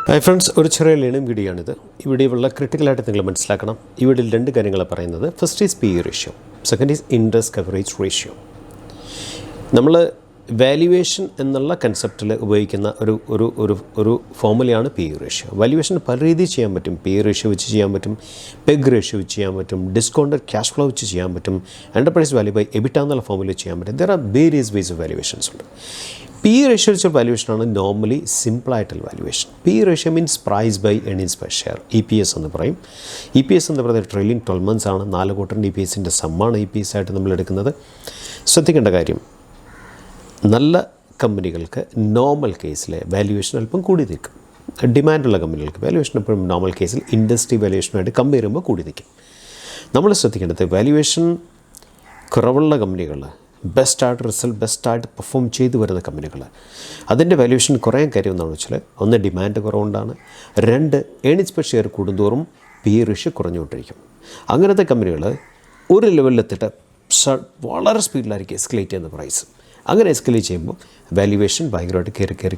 Hi friends, ഒരു ചെറിയ learning video ആണിത്. ഇവിടെയുള്ള ക്രിട്ടിക്കലായിട്ട് നിങ്ങൾ മനസ്സിലാക്കണം. ഇവിടെ രണ്ട് കാര്യങ്ങളാണ് പറയുന്നത്. First is P E ratio, second is interest coverage ratio. നമ്മൾ വാല്യുവേഷൻ എന്നുള്ള കൺസെപ്റ്റിൽ ഉപയോഗിക്കുന്ന ഒരു ഫോർമുലയാണ് പി ഇ റേഷ്യോ. വാല്യുവേഷൻ പല രീതിയിൽ ചെയ്യാൻ പറ്റും. പി ഇ റേഷ്യോ വെച്ച് ചെയ്യാൻ പറ്റും, പെഗ് റേഷ്യോ വെച്ച് ചെയ്യാൻ പറ്റും, ഡിസ്കൗണ്ടഡ് ക്യാഷ് ഫ്ലോ വെച്ച് ചെയ്യാൻ പറ്റും, എൻ്റർപ്രൈസ് വാല്യൂ ബൈ എബിറ്റ എന്നുള്ള ഫോർമുല ചെയ്യാൻ പറ്റും. There are various ways of valuations ഉണ്ട്. പി ഇ റേഷ്യോ വെച്ച വാല്യുവേഷനാണ് നോർമലി സിമ്പിളായിട്ടുള്ള valuation. P E ratio means price by earnings per share, EPS എന്ന് പറയും. EPS എന്ന് പറയുന്നത് ട്രെയിലിംഗ് 12 months ആണ്. 4 quarter EPSൻ്റെ സമ്മാണ് EPS ആയിട്ട് നമ്മൾ എടുക്കുന്നത്. ശ്രദ്ധിക്കേണ്ട കാര്യം, നല്ല കമ്പനികൾക്ക് നോർമൽ കേസിൽ വാല്യുവേഷൻ അല്പം കൂടി നിൽക്കും. ഡിമാൻഡുള്ള കമ്പനികൾക്ക് വാല്യുവേഷൻ എപ്പോഴും നോർമൽ കേസിൽ ഇൻഡസ്ട്രി വാല്യുവേഷനുമായിട്ട് കമ്പയർ ചെയ്യുമ്പോൾ കൂടി നിൽക്കും. നമ്മൾ ശ്രദ്ധിക്കേണ്ടത്, വാല്യുവേഷൻ കുറവുള്ള കമ്പനികൾ, ബെസ്റ്റായിട്ട് പെർഫോം ചെയ്തു വരുന്ന കമ്പനികൾ, അതിൻ്റെ വാല്യുവേഷൻ കുറയാൻ കാര്യം എന്താണെന്ന് വെച്ചാൽ, ഒന്ന് ഡിമാൻഡ് കുറവുകൊണ്ടാണ്, രണ്ട് ഏർണിങ്സ് പെർ ഷെയർ കൂടുന്തോറും പി ഇ റേഷ്യോ കുറഞ്ഞുകൊണ്ടിരിക്കും. അങ്ങനത്തെ കമ്പനികൾ ഒരു ലെവലിലെത്തിട്ട് വളരെ സ്പീഡിലായിരിക്കും എസ്കലേറ്റ് ചെയ്യുന്ന പ്രൈസ്. അങ്ങനെ എസ്കലേറ്റ് ചെയ്യുമ്പോൾ വാല്യുവേഷൻ ഭയങ്കരമായിട്ട്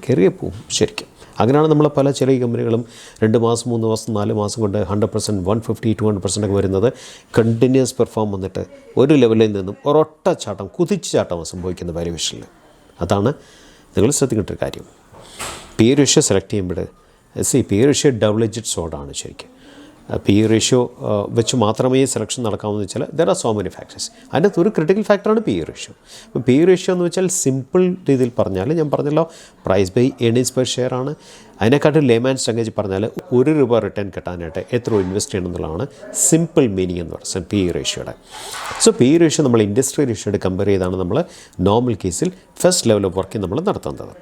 കയറി പോകും ശരിക്കും. അങ്ങനെയാണ് നമ്മൾ പല ചെറിയ കമ്പനികളും 2 മാസം 3 മാസം 4 മാസം കൊണ്ട് 100%, 150, 200% ഒക്കെ വരുന്നത് കണ്ടിന്യൂസ് പെർഫോം വന്നിട്ട് ഒരു ലെവലിൽ നിന്നും ഒരൊറ്റ ചാട്ടം, കുതിച്ച് ചാട്ടം സംഭവിക്കുന്ന വാല്യുവേഷനിൽ. അതാണ് നിങ്ങൾ ശ്രദ്ധിക്കേണ്ട ഒരു കാര്യം. പി ഇ റേഷ്യോ സെലക്ട് ചെയ്യുമ്പോൾ P E ratio double edged സോർഡാണ് ശരിക്കും. പി ഇ റേഷ്യോ വെച്ച് മാത്രമേ സെലക്ഷൻ നടക്കാമെന്ന് വെച്ചാൽ there are so many factors. അതിനകത്ത് ഒരു ക്രിട്ടിക്കൽ ഫാക്ടറാണ് പി ഇ റേഷ്യോ. അപ്പോൾ പി ഇ റേഷ്യോ എന്ന് വെച്ചാൽ സിമ്പിൾ രീതിയിൽ പറഞ്ഞാൽ, ഞാൻ പറഞ്ഞല്ലോ, price by earnings per share ആണ്. അതിനെക്കാട്ടും ലേമാൻസ് ലാംഗ്വേജ് പറഞ്ഞാൽ ₹1 റിട്ടേൺ കിട്ടാനായിട്ട് എത്ര ഇൻവെസ്റ്റ് ചെയ്യണം എന്നുള്ളതാണ് സിമ്പിൾ മീനിങ് എന്ന് പറയുന്നത് പി ഇ റേഷ്യോയുടെ. സോ പി ഇ റേഷ്യോ നമ്മൾ ഇൻഡസ്ട്രി റേഷ്യോയുടെ കമ്പയർ ചെയ്താണ് നമ്മൾ നോർമൽ കേസിൽ ഫസ്റ്റ് ലെവൽ ഓഫ് വർക്കിംഗ് നമ്മൾ നടത്തുന്നത്.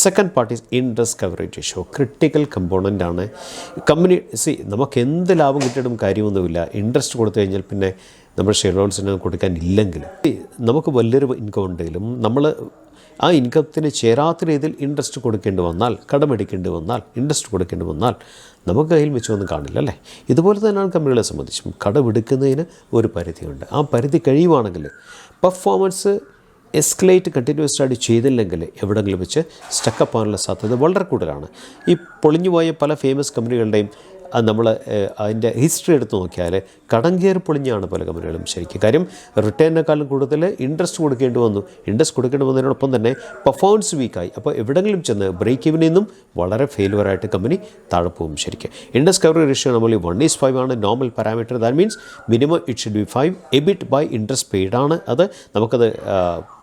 Second part is interest coverage ratio. Critical component ആണ്. കമ്പനി നമുക്ക് എന്ത് ലാഭം കിട്ടിയിട്ടും കാര്യമൊന്നുമില്ല. ഇൻട്രസ്റ്റ് കൊടുത്തു കഴിഞ്ഞാൽ പിന്നെ നമ്മുടെ ഷെയർ ഹോൾഡേഴ്സിന് കൊടുക്കാനില്ലെങ്കിലും, നമുക്ക് വലിയൊരു ഇൻകം ഉണ്ടെങ്കിലും നമ്മൾ ആ ഇൻകത്തിന് ചേരാത്ത രീതിയിൽ ഇൻട്രസ്റ്റ് കൊടുക്കേണ്ടി വന്നാൽ, കടമെടുക്കേണ്ടി വന്നാൽ, ഇൻട്രസ്റ്റ് കൊടുക്കേണ്ടി വന്നാൽ നമുക്ക് കയ്യിൽ വെച്ചൊന്നും കാണില്ല അല്ലേ. ഇതുപോലെ തന്നെയാണ് കമ്പനികളെ സംബന്ധിച്ചും. കടമെടുക്കുന്നതിന് ഒരു പരിധിയുണ്ട്. ആ പരിധി കഴിയുവാണെങ്കിൽ പെർഫോമൻസ് എസ്കലേറ്റ് കണ്ടിന്യൂസ് ആയിട്ട് ചെയ്തില്ലെങ്കിൽ എവിടെയെങ്കിലും വെച്ച് സ്റ്റക്കപ്പ് ആകാനുള്ള സാധ്യത വളരെ കൂടുതലാണ്. ഈ പൊളിഞ്ഞുപോയ പല ഫേമസ് കമ്പനികളുടെയും നമ്മൾ അതിൻ്റെ ഹിസ്റ്ററി എടുത്ത് നോക്കിയാൽ കടം കയറി പൊളിഞ്ഞാണ് പല കമ്പനികളും ശരിക്കും. കാര്യം റിട്ടേണിനേക്കാളും കൂടുതൽ ഇൻട്രസ്റ്റ് കൊടുക്കേണ്ടി വന്നു. ഇൻട്രസ്റ്റ് കൊടുക്കേണ്ടി വന്നതിനോടൊപ്പം തന്നെ പെർഫോമൻസ് വീക്കായി. അപ്പോൾ എവിടെയെങ്കിലും ചെന്ന് ബ്രേക്ക് ഇവനിൽ നിന്നും വളരെ ഫെയിലുവറായിട്ട് കമ്പനി താഴെ പോകും ശരിക്കും. ഇൻട്രസ്റ്റ് കവറേജ് റേഷ്യോ നമ്മൾ 1:5 ആണ് normal parameter. That means minimum it should be 5. EBIT by interest paid ആണ്. അത് നമുക്കത്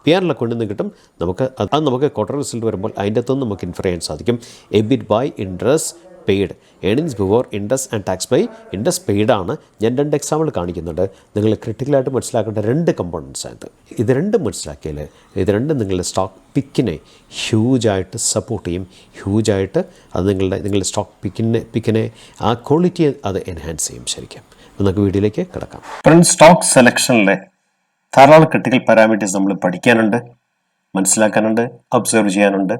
PR കൊണ്ടു നിന്ന് കിട്ടും. നമുക്ക് ക്വാർട്ടർ റിസൾട്ട് വരുമ്പോൾ അതിൻ്റെ അകത്തുനിന്ന് നമുക്ക് ഇൻഫർ ചെയ്യാൻ സാധിക്കും. EBIT by interest paid, earnings before interest and tax by interest paid ആണ്. ഞാൻ 2 എക്സാമ്പിൾ കാണിക്കുന്നുണ്ട്. നിങ്ങൾ ക്രിട്ടിക്കലായിട്ട് മനസ്സിലാക്കേണ്ട 2 കമ്പോണൻസ് ആയിട്ട്. ഇത് രണ്ടും മനസ്സിലാക്കിയാൽ ഇത് രണ്ടും നിങ്ങളുടെ സ്റ്റോക്ക് പിക്കിനെ ഹ്യൂജായിട്ട് സപ്പോർട്ട് ചെയ്യും. ഹ്യൂജായിട്ട് അത് നിങ്ങളുടെ സ്റ്റോക്ക് പിക്കിനെ ആ ക്വാളിറ്റിയെ അത് എൻഹാൻസ് ചെയ്യും ശരിക്കും. നമുക്ക് വീഡിയോയിലേക്ക് കിടക്കാം. ഫ്രണ്ട്സ്, സ്റ്റോക്ക് സെലക്ഷനിലെ ധാരാളം ക്രിട്ടിക്കൽ പാരാമീറ്റേഴ്സ് നമ്മൾ പഠിക്കാനുണ്ട്, മനസ്സിലാക്കാനുണ്ട്, ഒബ്സർവ് ചെയ്യാനുണ്ട്,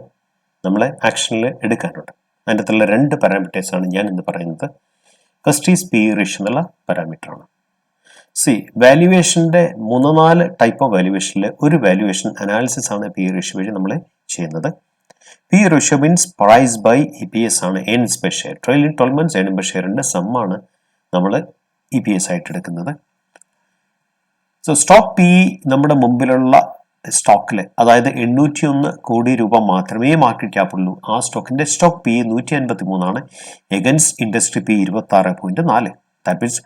നമ്മളെ ആക്ഷനിൽ എടുക്കാനുണ്ട്. അതിൻ്റെ അകത്തുള്ള 2 പാരാമീറ്റേഴ്സാണ് ഞാൻ ഇന്ന് പറയുന്നത്. First is P E ratio എന്നുള്ള പാരാമീറ്ററാണ്. വാല്യുവേഷൻ്റെ 3-4 ടൈപ്പ് ഓഫ് വാല്യുവേഷനിൽ ഒരു വാല്യുവേഷൻ അനാലിസിസ് ആണ് പി ഇ റേഷ്യോ വഴി നമ്മൾ ചെയ്യുന്നത്. P E ratio means price by EPS ആണ്, earnings per share. Trailing 12 months earning per ഷെയറിൻ്റെ സമ്മാണ് നമ്മൾ EPS ആയിട്ട് എടുക്കുന്നത്. സോ സ്റ്റോക്ക് പി ഇ നമ്മുടെ മുമ്പിലുള്ള സ്റ്റോക്കിൽ, അതായത് 801 കോടി രൂപ മാത്രമേ മാർക്കറ്റ് ക്യാപ്പ് ഉള്ളൂ. ആ സ്റ്റോക്കിന്റെ സ്റ്റോക്ക് പി ഇ 153 ആണ്. Against industry P 26.4. That means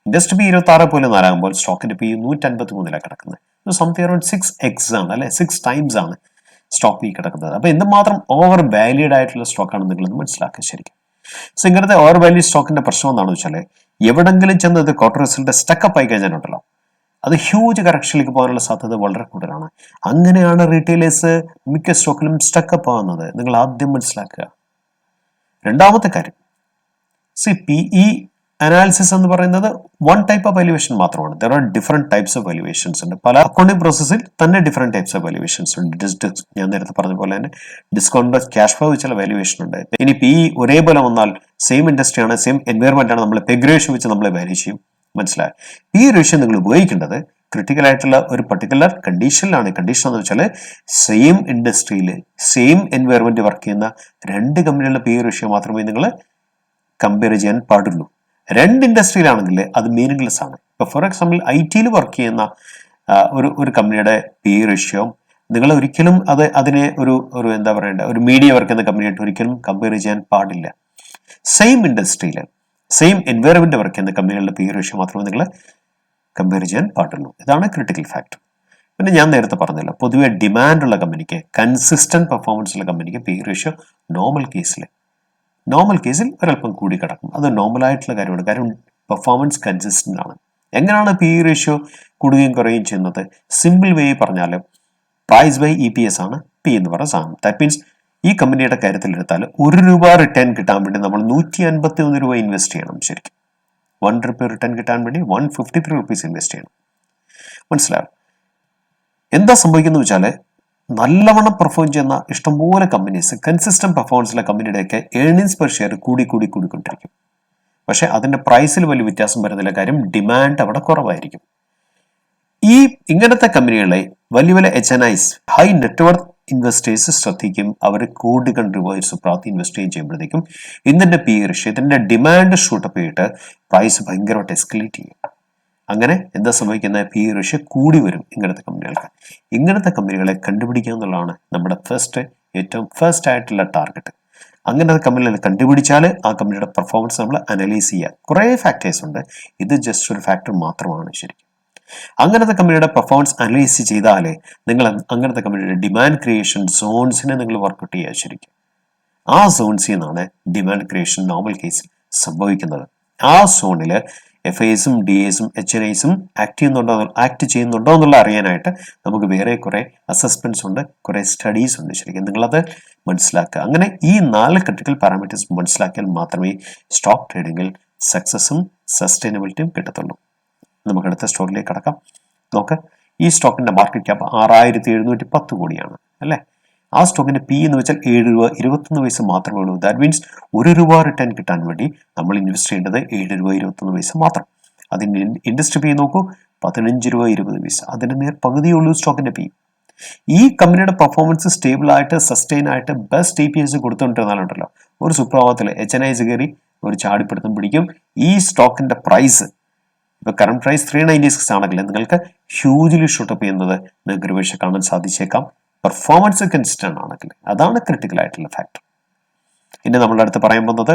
industry P 26.4 ആകുമ്പോൾ സ്റ്റോക്കിന്റെ പി 153 കിടക്കുന്നത്. സംതിങ് അറൌണ്ട് 6x ആണ് അല്ലെ, 6 times ആണ് സ്റ്റോക്ക് പി കിടക്കുന്നത്. അപ്പോൾ എന്തുമാത്രം ഓവർ വാല്യൂഡ് ആയിട്ടുള്ള സ്റ്റോക്കാണ് നിങ്ങളത് മനസ്സിലാക്കുക ശരിക്കും. സോ ഇങ്ങനത്തെ ഓവർ വാല്യൂ സ്റ്റോക്കിന്റെ പ്രശ്നം എന്താണെന്ന് വെച്ചാൽ, എവിടെങ്കിലും ചെന്ന് ഇത് ക്വാർട്ടർ റിസൾട്ട് സ്റ്റക്കപ്പ് ആയി കഴിഞ്ഞാലുണ്ടല്ലോ, അത് ഹ്യൂജ് കറക്ഷനിലേക്ക് പോകാനുള്ള സാധ്യത വളരെ കൂടുതലാണ്. അങ്ങനെയാണ് റീറ്റെയിലേഴ്സ് മിക്ക സ്റ്റോക്കിലും സ്റ്റക്കപ്പ് ആകുന്നത്. നിങ്ങൾ ആദ്യം മനസ്സിലാക്കുക. രണ്ടാമത്തെ കാര്യം, പി ഇ അനാലിസിസ് എന്ന് പറയുന്നത് 1 type ഓഫ് വാല്യുവേഷൻ മാത്രമാണ്. There are different types of valuations ഉണ്ട്. പല അക്കൗണ്ടിംഗ് പ്രോസസ്സിൽ തന്നെ ഡിഫറെന്റ് ടൈപ്സ് ഓഫ് വാല്യുവേഷൻസ് ഉണ്ട്. ഞാൻ നേരത്തെ പറഞ്ഞ പോലെ തന്നെ ഡിസ്കൗണ്ട് ക്യാഷ് ഫ്ലോ വെച്ചുള്ള വാല്യുവേഷൻ ഉണ്ട്. ഇനി പി ഇ ഒരേപോലെ വന്നാൽ സെയിം ഇൻഡസ്ട്രി ആണ്, സെയിം എൻവയറമെന്റ് ആണ്, നമ്മൾ പെഗ് റേഷ്യോ വെച്ച് നമ്മൾ വാല്യൂ ചെയ്യും. മനസ്സിലായി. പി ഇ റേഷ്യോ നിങ്ങൾ ഉപയോഗിക്കേണ്ടത് ക്രിട്ടിക്കൽ ആയിട്ടുള്ള ഒരു പർട്ടിക്കുലർ കണ്ടീഷനിലാണ്. കണ്ടീഷൻ എന്ന് വെച്ചാൽ സെയിം ഇൻഡസ്ട്രിയിൽ സെയിം എൻവയറമെന്റ് വർക്ക് ചെയ്യുന്ന രണ്ട് കമ്പനികളുടെ പി റേഷ്യോ മാത്രമേ നിങ്ങൾ കമ്പയർ ചെയ്യാൻ പാടുള്ളൂ. രണ്ട് ഇൻഡസ്ട്രിയിലാണെങ്കിൽ അത് മീനിങ്ലെസ് ആണ്. ഇപ്പോൾ ഫോർ എക്സാമ്പിൾ IT വർക്ക് ചെയ്യുന്ന ഒരു കമ്പനിയുടെ പി റേഷ്യോ നിങ്ങൾ ഒരിക്കലും അതിനെ ഒരു എന്താ പറയേണ്ട ഒരു മീഡിയ വർക്ക് ചെയ്യുന്ന കമ്പനിയായിട്ട് ഒരിക്കലും കമ്പയർ ചെയ്യാൻ പാടില്ല. സെയിം ഇൻഡസ്ട്രിയിൽ സെയിം എൻവയറമെന്റ് വർക്ക് ചെയ്യുന്ന കമ്പനികളുടെ പി റേഷ്യോ മാത്രമേ നിങ്ങൾ കമ്പയർ ചെയ്യാൻ പാടുള്ളൂ. ഇതാണ് ക്രിട്ടിക്കൽ ഫാക്ടർ. പിന്നെ ഞാൻ നേരത്തെ പറഞ്ഞല്ലോ, പൊതുവെ ഡിമാൻഡ് ഉള്ള കമ്പനിക്ക്, കൺസിസ്റ്റന്റ് പെർഫോമൻസ് ഉള്ള കമ്പനിക്ക് പി റേഷ്യോ നോർമൽ കേസിൽ ഒരല്പം കൂടി കിടക്കും. അത് നോർമലായിട്ടുള്ള കാര്യമാണ്. കാര്യം പെർഫോമൻസ് കൺസിസ്റ്റന്റ് ആണ്. എങ്ങനെയാണ് പി റേഷ്യോ കൂടുകയും കുറയുകയും ചെയ്യുന്നത്? സിമ്പിൾ വേ പറഞ്ഞാൽ പ്രൈസ് ബൈ EPS ആണ് പി എന്ന് പറയുന്ന സാധനം. ദാറ്റ് മീൻസ് ഈ കമ്പനിയുടെ കാര്യത്തിൽ എടുത്താൽ ₹1 റിട്ടേൺ കിട്ടാൻ വേണ്ടി നമ്മൾ 151 രൂപ ഇൻവെസ്റ്റ് ചെയ്യണം. ശരിക്കും ₹1 റിട്ടേൺ കിട്ടാൻ വേണ്ടി 153 rupees ഇൻവെസ്റ്റ് ചെയ്യണം. മനസ്സിലാവും എന്താ സംഭവിക്കുന്നത് വെച്ചാൽ, നല്ലവണ്ണം പെർഫോം ചെയ്യുന്ന ഇഷ്ടംപോലെ കമ്പനീസ്, കൺസിസ്റ്റന്റ് പെർഫോമൻസിലെ കമ്പനിയുടെയൊക്കെ ഏർണിങ്സ് പെർ ഷെയർ കൂടിക്കൊണ്ടിരിക്കും. പക്ഷെ അതിന്റെ പ്രൈസിൽ വലിയ വ്യത്യാസം വരുന്നില്ല. കാര്യം ഡിമാൻഡ് അവിടെ കുറവായിരിക്കും. ഈ ഇങ്ങനത്തെ കമ്പനികളെ വലിയ HNIs, ഹൈ നെറ്റ്വർത്ത് ഇൻവെസ്റ്റേഴ്സ് ശ്രദ്ധിക്കും. അവർ കോടികൾ രൂപ പ്രാപ്തി ഇൻവെസ്റ്റ് ചെയ്യുമ്പോഴത്തേക്കും ഇതിന്റെ പി റേഷ്യോ, ഇതിന്റെ ഡിമാൻഡ് ഷൂട്ടപ്പ് ചെയ്തിട്ട് പ്രൈസ് ഭയങ്കരമായിട്ട് എസ്കലേറ്റ് ചെയ്യും. അങ്ങനെ എന്താ സംഭവിക്കുന്നത്? പി റേഷ്യോ കൂടി വരും ഇങ്ങനത്തെ കമ്പനികൾക്ക്. ഇങ്ങനത്തെ കമ്പനികളെ കണ്ടുപിടിക്കുക എന്നുള്ളതാണ് നമ്മുടെ ഏറ്റവും ഫസ്റ്റ് ആയിട്ടുള്ള ടാർഗറ്റ്. അങ്ങനത്തെ കമ്പനികളെ കണ്ടുപിടിച്ചാൽ ആ കമ്പനിയുടെ പെർഫോമൻസ് നമ്മൾ അനലൈസ് ചെയ്യുക. കുറേ ഫാക്ടേഴ്സ് ഉണ്ട്, ഇത് ജസ്റ്റ് ഒരു ഫാക്ടർ മാത്രമാണ്. ശരിക്കും അങ്ങനത്തെ കമ്പനിയുടെ പെർഫോമൻസ് അനലൈസ് ചെയ്താലേ നിങ്ങൾ അങ്ങനത്തെ കമ്പനിയുടെ ഡിമാൻഡ് ക്രിയേഷൻ സോൺസിനെ നിങ്ങൾ വർക്ക്ഔട്ട് ചെയ്യുക. ശരിക്കും ആ സോൺസിൽ നിന്നാണ് ഡിമാൻഡ് ക്രിയേഷൻ നോർമൽ കേസിൽ സംഭവിക്കുന്നത്. ആ സോണിൽ FISും DAസും HNIസും ആക്ട് ചെയ്യുന്നുണ്ടോ എന്നുള്ള അറിയാനായിട്ട് നമുക്ക് വേറെ കുറെ അസസ്മെന്റ്സ് ഉണ്ട്, കുറെ സ്റ്റഡീസ് ഉണ്ട്. ശരിക്കും നിങ്ങളത് മനസ്സിലാക്കുക. അങ്ങനെ ഈ 4 ക്രിട്ടിക്കൽ പാരാമീറ്റേഴ്സ് മനസ്സിലാക്കിയാൽ മാത്രമേ സ്റ്റോക്ക് ട്രേഡിങ്ങിൽ സക്സസും സസ്റ്റൈനബിലിറ്റിയും കിട്ടത്തുള്ളൂ. നമുക്ക് അടുത്ത സ്റ്റോക്കിലേക്ക് കടക്കാം. നോക്ക്, ഈ സ്റ്റോക്കിന്റെ മാർക്കറ്റ് ക്യാപ്പ് 6710 കോടിയാണ് അല്ലേ. ആ സ്റ്റോക്കിന്റെ പി എന്ന് വെച്ചാൽ ₹7.21 മാത്രമേ ഉള്ളൂ. ദാറ്റ് മീൻസ് ₹1 റിട്ടേൺ കിട്ടാൻ വേണ്ടി നമ്മൾ ഇൻവെസ്റ്റ് ചെയ്യേണ്ടത് ₹7.21 മാത്രം. അതിന്റെ ഇൻഡസ്ട്രി പി നോക്കൂ, ₹15.20. അതിന്റെ നേർ പകുതിയേ ഉള്ളൂ സ്റ്റോക്കിന്റെ പി. ഈ കമ്പനിയുടെ പെർഫോമൻസ് സ്റ്റേബിൾ ആയിട്ട് സസ്റ്റെയിൻ ആയിട്ട് ബെസ്റ്റ് EPS കൊടുത്തുകൊണ്ടിരുന്നാലുണ്ടല്ലോ, ഒരു സുപ്രഭാതത്തിൽ HNIs കയറി ഒരു ചാടിപ്പിടുത്തം പിടിക്കും. ഈ സ്റ്റോക്കിന്റെ പ്രൈസ് ഇപ്പൊ കറണ്ട് പ്രൈസ് 396 ആണെങ്കിൽ നിങ്ങൾക്ക് ഹ്യൂജ്ലി ഷൂട്ടപ്പ് ചെയ്യുന്നത് നിങ്ങൾക്ക് ഒരു പക്ഷേ കാണാൻ സാധിച്ചേക്കാം. പെർഫോമൻസ് കൺസിസ്റ്റന്റ് ആണെങ്കിൽ അതാണ് ക്രിട്ടിക്കൽ ആയിട്ടുള്ള ഫാക്ടർ. ഇനി നമ്മളുടെ അടുത്ത് പറയാൻ പോകുന്നത്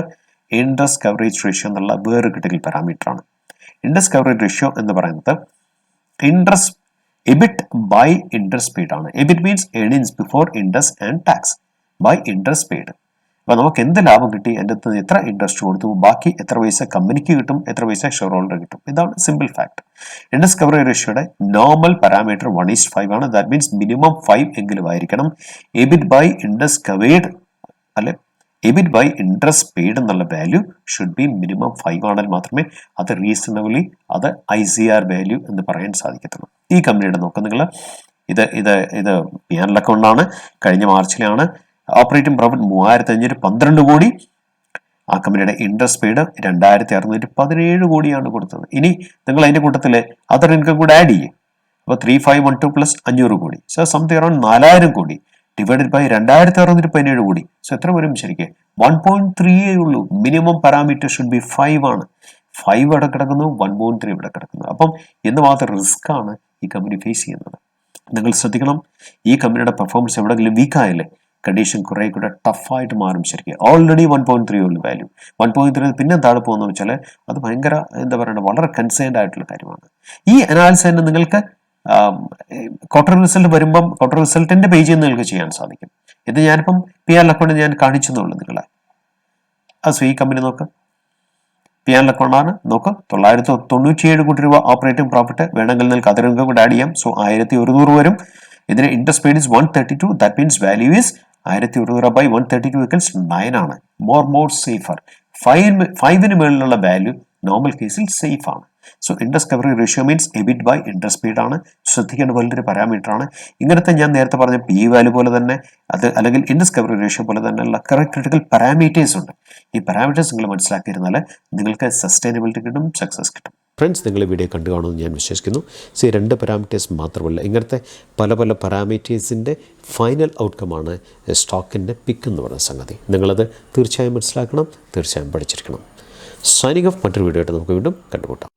ഇൻട്രസ്റ്റ് കവറേജ് റേഷ്യോ എന്നുള്ള വേറൊരു ക്രിട്ടിക്കൽ പാരാമീറ്റർ ആണ്. ഇൻട്രസ്റ്റ് കവറേജ് റേഷ്യോ എന്ന് പറയുന്നത് EBIT ബൈ ഇൻട്രസ്റ്റ് പെയ്ഡ് ആണ്. EBIT means earnings before interest and tax by interest paid. അപ്പൊ നമുക്ക് എന്ത് ലാഭം കിട്ടി, അതിൻ്റെ അകത്ത് എത്ര ഇൻട്രസ്റ്റ് കൊടുത്തു, ബാക്കി എത്ര പൈസ കമ്പനിക്ക് കിട്ടും, എത്ര പൈസ ഷെയർ ഹോൾഡർ കിട്ടും. ഇതാണ് സിമ്പിൾ ഫാക്ട്. ഇൻട്രസ്റ്റ് കവറേജ് റേഷ്യോയുടെ നോർമൽ പാരാമീറ്റർ 1:5 ആണ്. ദാറ്റ് മീൻസ് മിനിമം 5 എങ്കിലും ആയിരിക്കണം. EBIT ബൈ ഇൻട്രസ്റ്റ് കവേർഡ് അല്ലെ, EBIT ബൈ ഇൻട്രസ്റ്റ് പെയ്ഡ് എന്നുള്ള വാല്യൂ ഷുഡ് ബി മിനിമം 5 ആണെങ്കിൽ മാത്രമേ അത് റീസണബിളി അത് ICR വാല്യൂ എന്ന് പറയാൻ സാധിക്കത്തുള്ളൂ. ഈ കമ്പനിയുടെ നോക്കാം നിങ്ങൾ, ഇത് P&L അക്കൗണ്ടാണ്. കഴിഞ്ഞ മാർച്ചിലാണ്. ഓപ്പറേറ്റിംഗ് പ്രോഫിറ്റ് 3512 കോടി. ആ കമ്പനിയുടെ ഇൻട്രസ്റ്റ് പെയ്ഡ് 2617 കോടിയാണ് കൊടുത്തത്. ഇനി നിങ്ങൾ അതിന്റെ കൂട്ടത്തിൽ അതർ ഇൻകം കൂടെ ആഡ് ചെയ്യും. അപ്പോൾ 3512 പ്ലസ് 500 കോടി, സോ സംതിങ് അറൌണ്ട് 4000 കോടി ഡിവൈഡഡ് ബൈ 2617 കോടി. സോ എത്ര വരും ശരിക്കും? 1.3 ഉള്ളൂ. മിനിമം പാരാമീറ്റർ ഷുഡ് ബി 5 ആണ്. 5 ഇവിടെ കിടക്കുന്നു, 1.3 ഇവിടെ കിടക്കുന്നു. അപ്പം എന്ന് മാത്രം റിസ്ക് ആണ് ഈ കമ്പനി ഫേസ് ചെയ്യുന്നത്. നിങ്ങൾ ശ്രദ്ധിക്കണം, ഈ കമ്പനിയുടെ പെർഫോമൻസ് എവിടെയെങ്കിലും വീക്ക് ആയില്ലേ, കണ്ടീഷൻ കുറെ കൂടെ ടഫായിട്ട് മാറും. ശരിക്കും ഓൾറെഡി 1.3 ഉള്ള വാല്യൂ, 1.3 പിന്നെ താഴെ പോകുന്ന വെച്ചാൽ അത് ഭയങ്കര എന്താ പറയുക, വളരെ കൺസേൺഡ് ആയിട്ടുള്ള കാര്യമാണ്. ഈ അനാലിസിസ് നിങ്ങൾക്ക് ക്വാർട്ടർ റിസൾട്ട് വരുമ്പം ക്വാർട്ടർ റിസൾട്ടിന്റെ പേജിൽ നിങ്ങൾക്ക് ചെയ്യാൻ സാധിക്കും. ഇത് ഞാനിപ്പം P&L അക്കൗണ്ട് ഞാൻ കാണിച്ചെന്നുള്ളൂ നിങ്ങളെ. സോ ഈ കമ്പനി നോക്ക്, P&L അക്കൗണ്ടാണ്. നോക്ക്, 997 കോടി രൂപ ഓപ്പറേറ്റിംഗ് പ്രോഫിറ്റ്. വേണമെങ്കിൽ നിങ്ങൾക്ക് അതർ ഇൻകം കൂടെ ആഡ് ചെയ്യാം. സോ 1100 വരും. ഇതിന് interest paid is 132. That means value is 1100 by 132 equals 9 ആണ്. More safer. 5ന് മേളിലുള്ള വാല്യൂ നോർമൽ കേസിൽ സേഫ് ആണ്. So interest coverage ratio means EBIT by interest paid ആണ്. ശ്രദ്ധിക്കേണ്ട വലിയൊരു പാരാമീറ്റർ ആണ്. ഇങ്ങനത്തെ ഞാൻ നേരത്തെ പറഞ്ഞ P വാല്യൂ പോലെ തന്നെ അത് അല്ലെങ്കിൽ ഇൻട്രസ്റ്റ് കവറേജ് റേഷ്യോ പോലെ തന്നെയുള്ള ക്രിട്ടിക്കൽ പാരാമീറ്റേഴ്സ് ഉണ്ട്. ഈ പാരാമീറ്റേഴ്സ് നിങ്ങൾ മനസ്സിലാക്കിയിരുന്നാൽ നിങ്ങൾക്ക് സസ്റ്റൈനബിലിറ്റി കിട്ടും, സക്സസ് കിട്ടും. ഫ്രണ്ട്സ്, നിങ്ങൾ ഈ വീഡിയോ കണ്ടു കാണുമെന്ന് ഞാൻ വിശ്വസിക്കുന്നു. സി 2 പാരാമീറ്റേഴ്സ് മാത്രമല്ല, ഇങ്ങനത്തെ പല പല പാരാമീറ്റേഴ്സിൻ്റെ ഫൈനൽ ഔട്ട്കമാണ് സ്റ്റോക്കിൻ്റെ പിക്ക് എന്ന് പറയുന്ന സംഗതി. നിങ്ങളത് തീർച്ചയായും മനസ്സിലാക്കണം, തീർച്ചയായും പഠിച്ചിരിക്കണം. Signing off. മറ്റൊരു വീഡിയോ ആയിട്ട് നമുക്ക് വീണ്ടും കണ്ടുമുട്ടാം.